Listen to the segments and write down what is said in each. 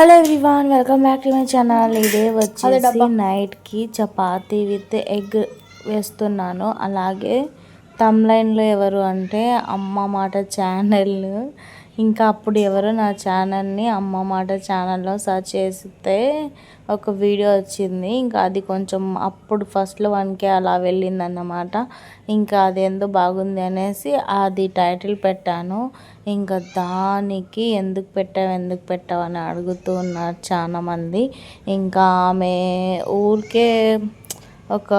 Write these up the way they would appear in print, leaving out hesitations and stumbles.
Hello everyone, welcome back to my channel. ఇదే వచ్చేసి నైట్కి చపాతీ విత్ ఎగ్ వేస్తున్నాను. అలాగే తమ్లైన్లో ఎవరు అంటే అమ్మ మాట ఛానల్. ఇంకా అప్పుడు ఎవరు నా ఛానల్ని అమ్మ మాట ఛానల్లో సర్చ్ చేస్తే ఒక వీడియో వచ్చింది. ఇంకా అది కొంచెం అప్పుడు ఫస్ట్లో 1K అలా వెళ్ళిందన్నమాట. ఇంకా అది ఎందుకు బాగుంది అనేసి అది టైటిల్ పెట్టాను. ఇంకా దానికి ఎందుకు పెట్టావు అని అడుగుతూ ఉన్నారు చాలామంది. ఇంకా ఆమె ఊరికే ఒక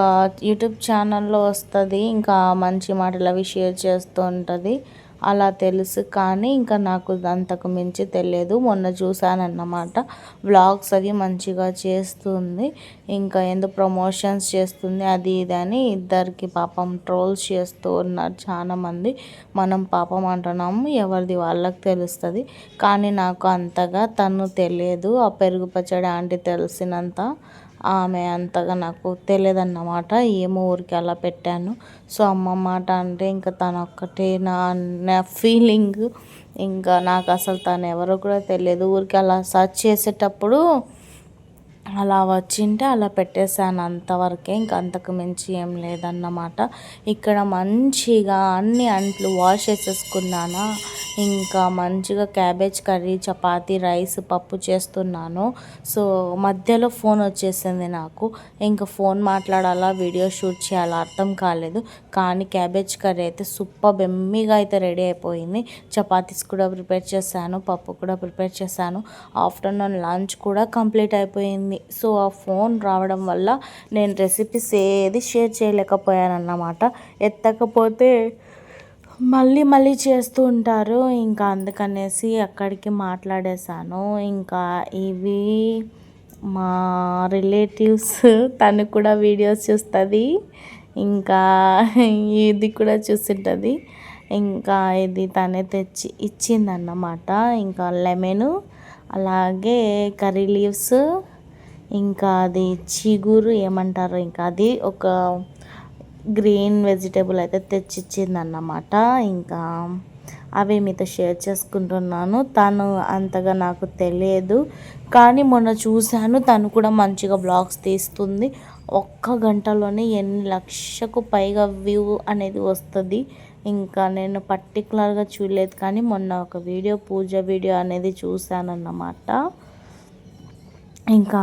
యూట్యూబ్ ఛానల్లో వస్తుంది, ఇంకా మంచి మాటలు అవి షేర్ చేస్తూ ఉంటుంది, అలా తెలుసు. కానీ ఇంకా నాకు అంతకు మించి తెలియదు. మొన్న చూశానన్నమాట, వ్లాగ్స్ అవి మంచిగా చేస్తుంది. ఇంకా ఎందుకు ప్రమోషన్స్ చేస్తుంది అది ఇది అని ఇద్దరికి పాపం ట్రోల్స్ చేస్తూ ఉన్నారు చాలామంది. మనం పాపం అంటున్నాము, ఎవరిది వాళ్ళకి తెలుస్తుంది. కానీ నాకు అంతగా తను తెలియదు. ఆ పెరుగు పచ్చడి ఆంటీ తెలిసినంత ఆమె అంతగా నాకు తెలియదన్నమాట. ఏమో ఊరికి అలా పెట్టాను. సో అమ్మ మాట అంటే ఇంకా తను ఒక్కటే నా ఫీలింగ్. ఇంకా నాకు అసలు తను ఎవరో కూడా తెలియదు. ఊరికి అలా సర్చ్ చేసేటప్పుడు అలా వచ్చింటే అలా పెట్టేశాను, అంతవరకే. ఇంకా అంతకు మించి ఏం లేదన్నమాట. ఇక్కడ మంచిగా అన్ని అంట్లు వాష్ చేసేసుకున్నాను. ఇంకా మంచిగా క్యాబేజ్ కర్రీ, చపాతీ, రైస్, పప్పు చేస్తున్నాను. సో మధ్యలో ఫోన్ వచ్చేసింది నాకు. ఇంకా ఫోన్ మాట్లాడాలా వీడియో షూట్ చేయాలా అర్థం కాలేదు. కానీ క్యాబేజ్ కర్రీ అయితే సూపర్ బెమ్మీగా అయితే రెడీ అయిపోయింది. చపాతీస్ కూడా ప్రిపేర్ చేశాను, పప్పు కూడా ప్రిపేర్ చేశాను. ఆఫ్టర్నూన్ లంచ్ కూడా కంప్లీట్ అయిపోయింది. సో ఆ ఫోన్ రావడం వల్ల నేను రెసిపీస్ ఏది షేర్ చేయలేకపోయాను అన్నమాట. ఎత్తకపోతే మళ్ళీ చేస్తూ ఉంటారు. ఇంకా అందుకనేసి అక్కడికి మాట్లాడేశాను. ఇంకా ఇవి మా రిలేటివ్స్, తను కూడా వీడియోస్ చూస్తుంది, ఇంకా ఇది కూడా చూస్తుంటుంది. ఇంకా ఇది తనే తెచ్చి ఇచ్చిందన్నమాట. ఇంకా లెమను, అలాగే కర్రీ లీవ్స్, ఇంకా అది చిగురు ఏమంటారు, ఇంకా అది ఒక గ్రీన్ వెజిటేబుల్ అయితే తెచ్చిచ్చిందన్నమాట. ఇంకా అవి మీతో షేర్ చేసుకుంటున్నాను. తను అంతగా నాకు తెలియదు, కానీ మొన్న చూశాను తను కూడా మంచిగా బ్లాగ్స్ తీస్తుంది. ఒక్క గంటలోనే ఎన్ని లక్షకు పైగా వ్యూ అనేది వస్తుంది. ఇంకా నేను పర్టికులర్గా చూడలేదు, కానీ మొన్న ఒక వీడియో, పూజ వీడియో అనేది చూశానన్నమాట. ఇంకా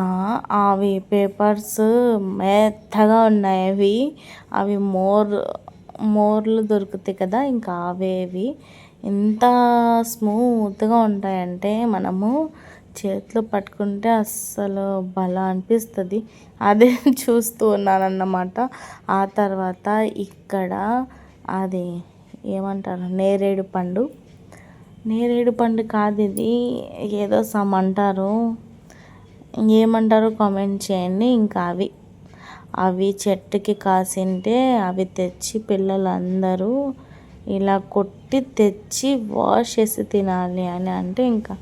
అవి పేపర్స్ మెత్తగా ఉన్నాయి. అవి మోర్లు దొరుకుతాయి కదా, ఇంకా అవేవి ఎంత స్మూత్గా ఉంటాయంటే మనము చేతిలో పట్టుకుంటే అస్సలు భలే అనిపిస్తుంది. అదే చూస్తూ ఉన్నానన్నమాట. ఆ తర్వాత ఇక్కడ అది ఏమంటారు, నేరేడు పండు కాదు, ఇది ఏదో సమ్ అంటారు, ఏమంటారో కామెంట్ చేయండి. ఇంకా అవి చెట్టుకి కాసింటే అవి తెచ్చి పిల్లలందరూ ఇలా కొట్టి తెచ్చి వాష్ చేసి తినాలి అని అంటే, ఇంకా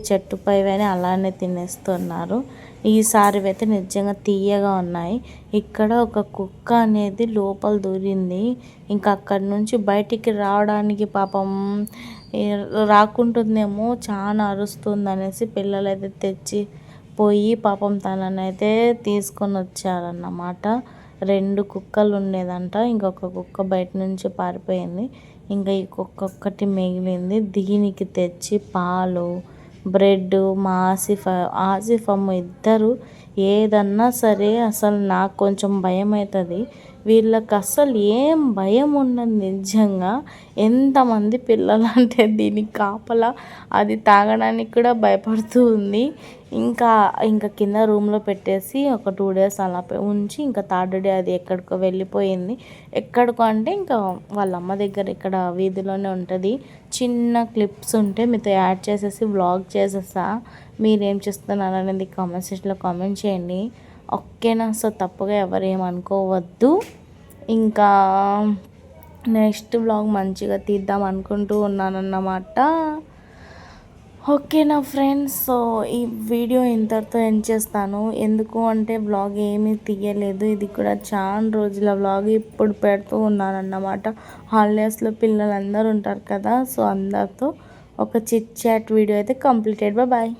చెట్టు పైవి అని అలానే తినేస్తున్నారు. ఈసారి అయితే నిజంగా తీయగా ఉన్నాయి. ఇక్కడ ఒక కుక్క అనేది లోపల దూరింది. ఇంకా అక్కడి నుంచి బయటికి రావడానికి పాపం రాకుంటుందేమో, చాలా అరుస్తుంది అనేసి పిల్లలైతే తెచ్చి పోయి పాపం తననైతే తీసుకొని వచ్చారన్నమాట. 2 కుక్కలు ఉండేదంట, ఇంకొక కుక్క బయట నుంచి పారిపోయింది. ఇంకా ఈ కుక్క ఒక్కటి మిగిలింది. దీనికి తెచ్చి పాలు, బ్రెడ్, మా ఆసిఫ్ అమ్మ ఇద్దరు ఏదన్నా సరే అసలు నాకు కొంచెం భయం అవుతుంది. వీళ్ళకి అస్సలు ఏం భయం ఉండదు నిజంగా. ఎంతమంది పిల్లలు అంటే దీనికి కాపలా, అది తాగడానికి కూడా భయపడుతూ ఉంది. ఇంకా కింద రూమ్లో పెట్టేసి ఒక 2 days అలా ఉంచి, ఇంకా 3rd day అది ఎక్కడికో వెళ్ళిపోయింది. ఎక్కడికో అంటే ఇంకా వాళ్ళ అమ్మ దగ్గర ఇక్కడ వీధిలోనే ఉంటుంది. చిన్న క్లిప్స్ ఉంటే మీతో యాడ్ చేసేసి వ్లాగ్ చేసేసా. మీరేం చేస్తున్నారు అనేది కామెంట్ సెక్షన్లో కామెంట్ చేయండి, ఓకేనా? సో తప్పుగా ఎవరు ఏమనుకోవద్దు. ఇంకా నెక్స్ట్ వ్లాగ్ మంచిగా తీద్దాం అనుకుంటూ ఉన్నానన్నమాట. ఓకేనా ఫ్రెండ్స్? సో ఈ వీడియో ఇంతటితో ఎండ్ చేస్తాను. ఎందుకు అంటే వ్లాగ్ ఏమీ తీయలేదు, ఇది కూడా చాలా రోజుల వ్లాగ్ ఇప్పుడు పెడుతూ ఉన్నానన్నమాట. హాలిడేస్లో పిల్లలందరూ ఉంటారు కదా, సో అందరితో ఒక చిట్ చాట్ వీడియో అయితే కంప్లీటెడ్. బాయ్.